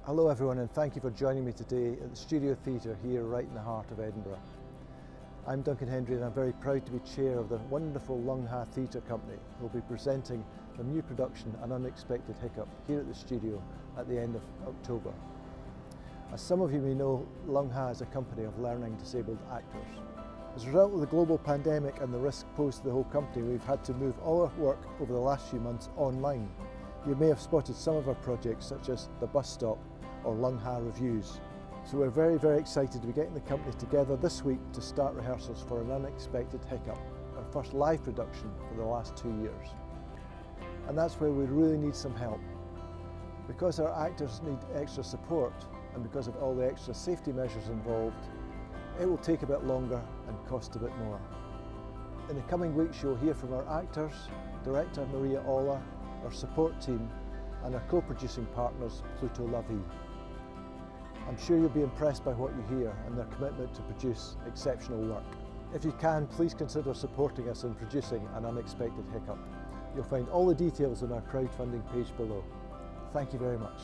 Hello everyone, and thank you for joining me today at the Studio Theatre here right in the heart of Edinburgh. I'm Duncan Hendry and I'm very proud to be chair of the wonderful Longhair Theatre Company who will be presenting their new production An Unexpected Hiccup here at the studio at the end of October. As some of you may know, Longhair is a company of learning disabled actors. As a result of the global pandemic and the risk posed to the whole company, we've had to move all our work over the last few months online. You may have spotted some of our projects such as The Bus Stop or Longhair Reviews. So we're very excited to be getting the company together this week to start rehearsals for An Unexpected Hiccup, our first live production for the last 2 years. And that's where we really need some help. Because our actors need extra support and because of all the extra safety measures involved, it will take a bit longer and cost a bit more. In the coming weeks you'll hear from our actors, director Maria Ola, our support team and our co-producing partners Plutot La Vie. I'm sure you'll be impressed by what you hear and their commitment to produce exceptional work. If you can, please consider supporting us in producing An Unexpected Hiccup. You'll find all the details on our crowdfunding page below. Thank you very much.